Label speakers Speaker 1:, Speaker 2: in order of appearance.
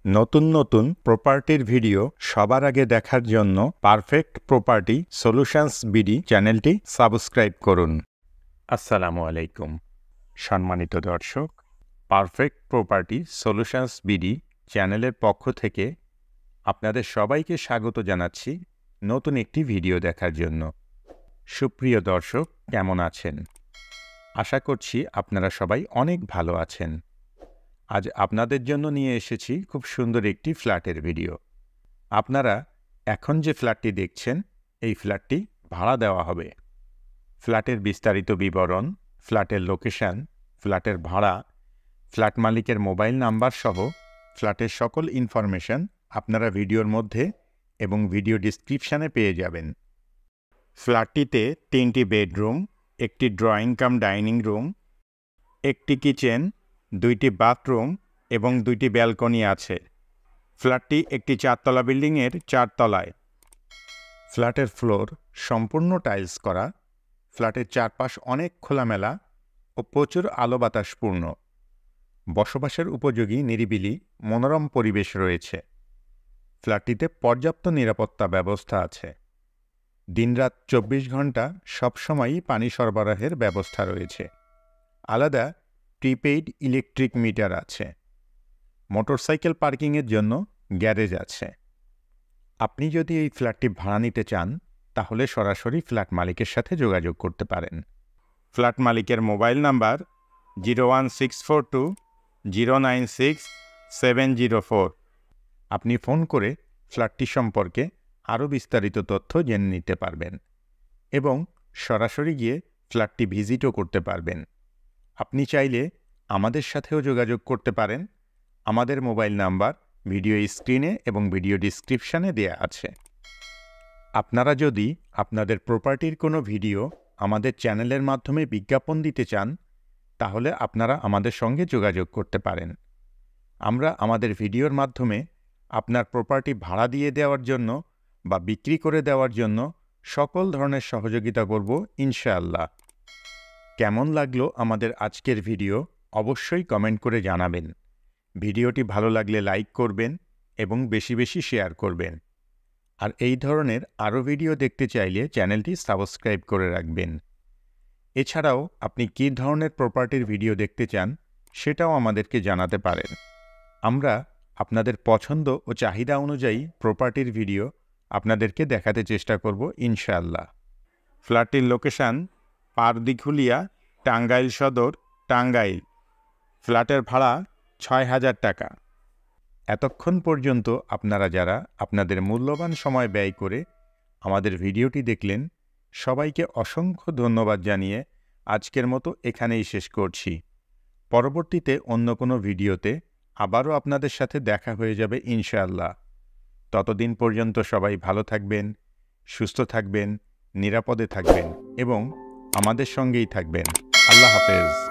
Speaker 1: নতুন নতুন প্রপার্টির ভিডিও সবার আগে দেখার জন্য পারফেক্ট প্রপার্টি সলিউশনস বিডি চ্যানেলটি সাবস্ক্রাইব করুন। আসসালামু আলাইকুম সম্মানিত দর্শক, পারফেক্ট প্রপার্টি সলিউশনস বিডি চ্যানেলের পক্ষ থেকে আপনাদের সবাইকে স্বাগত জানাচ্ছি নতুন একটি ভিডিও দেখার জন্য। সুপ্রিয় দর্শক, কেমন আছেন? আশা করছি আপনারা সবাই অনেক ভালো আছেন। আজ আপনাদের জন্য নিয়ে এসেছি খুব সুন্দর একটি ফ্ল্যাটের ভিডিও। আপনারা এখন যে ফ্ল্যাটটি দেখছেন, এই ফ্ল্যাটটি ভাড়া দেওয়া হবে। ফ্ল্যাটের বিস্তারিত বিবরণ, ফ্ল্যাটের লোকেশন, ফ্ল্যাটের ভাড়া, ফ্ল্যাট মালিকের মোবাইল নাম্বার সহ ফ্ল্যাটের সকল ইনফরমেশন আপনারা ভিডিওর মধ্যে এবং ভিডিও ডিসক্রিপশানে পেয়ে যাবেন। ফ্ল্যাটটিতে 3টি বেডরুম, একটি ড্রয়িং কাম ডাইনিং রুম, একটি কিচেন, 2টি বাথরুম এবং 2টি ব্যালকনি আছে। ফ্ল্যাটটি একটি 4তলা বিল্ডিংয়ের 4 তলায়। ফ্ল্যাটের ফ্লোর সম্পূর্ণ টাইলস করা। ফ্ল্যাটের চারপাশ অনেক খোলামেলা ও প্রচুর আলো বাতাসপূর্ণ। বসবাসের উপযোগী নিরিবিলি মনোরম পরিবেশ রয়েছে। ফ্ল্যাটটিতে পর্যাপ্ত নিরাপত্তা ব্যবস্থা আছে। দিনরাত 24 ঘন্টা সবসময়ই পানি সরবরাহের ব্যবস্থা রয়েছে। আলাদা প্রিপেইড ইলেকট্রিক মিটার আছে। মোটরসাইকেল পার্কিংয়ের জন্য গ্যারেজ আছে। আপনি যদি এই ফ্ল্যাটটি ভাড়া নিতে চান, তাহলে সরাসরি ফ্ল্যাট মালিকের সাথে যোগাযোগ করতে পারেন। ফ্ল্যাট মালিকের মোবাইল নাম্বার 01642096704। আপনি ফোন করে ফ্ল্যাটটি সম্পর্কে আরও বিস্তারিত তথ্য জেনে নিতে পারবেন এবং সরাসরি গিয়ে ফ্ল্যাটটি ভিজিটও করতে পারবেন। আপনি চাইলে আমাদের সাথেও যোগাযোগ করতে পারেন। আমাদের মোবাইল নাম্বার ভিডিও স্ক্রিনে এবং ভিডিও ডিসক্রিপশানে দেয়া আছে। আপনারা যদি আপনাদের প্রপার্টির কোনো ভিডিও আমাদের চ্যানেলের মাধ্যমে বিজ্ঞাপন দিতে চান, তাহলে আপনারা আমাদের সঙ্গে যোগাযোগ করতে পারেন। আমরা আমাদের ভিডিওর মাধ্যমে আপনার প্রপার্টি ভাড়া দিয়ে দেওয়ার জন্য বা বিক্রি করে দেওয়ার জন্য সকল ধরনের সহযোগিতা করব ইনশাআল্লাহ। কেমন লাগলো আমাদের আজকের ভিডিও অবশ্যই কমেন্ট করে জানাবেন। ভিডিওটি ভালো লাগলে লাইক করবেন এবং বেশি বেশি শেয়ার করবেন। আর এই ধরনের আরও ভিডিও দেখতে চাইলে চ্যানেলটি সাবস্ক্রাইব করে রাখবেন। এছাড়াও আপনি কী ধরনের প্রপার্টির ভিডিও দেখতে চান, সেটাও আমাদেরকে জানাতে পারেন। আমরা আপনাদের পছন্দ ও চাহিদা অনুযায়ী প্রপার্টির ভিডিও আপনাদেরকে দেখাতে চেষ্টা করব ইনশাআল্লাহ। ফ্ল্যাটটির লোকেশান পারদিঘুলিয়া, টাঙ্গাইল সদর, টাঙ্গাইল। ফ্ল্যাটের ভাড়া ৬,০০০ টাকা। এতক্ষণ পর্যন্ত আপনারা যারা আপনাদের মূল্যবান সময় ব্যয় করে আমাদের ভিডিওটি দেখলেন, সবাইকে অসংখ্য ধন্যবাদ জানিয়ে আজকের মতো এখানেই শেষ করছি। পরবর্তীতে অন্য কোনো ভিডিওতে আবারও আপনাদের সাথে দেখা হয়ে যাবে ইনশাআল্লাহ। ততদিন পর্যন্ত সবাই ভালো থাকবেন, সুস্থ থাকবেন, নিরাপদে থাকবেন এবং আমাদের সঙ্গেই থাকবেন। আল্লাহ হাফেজ।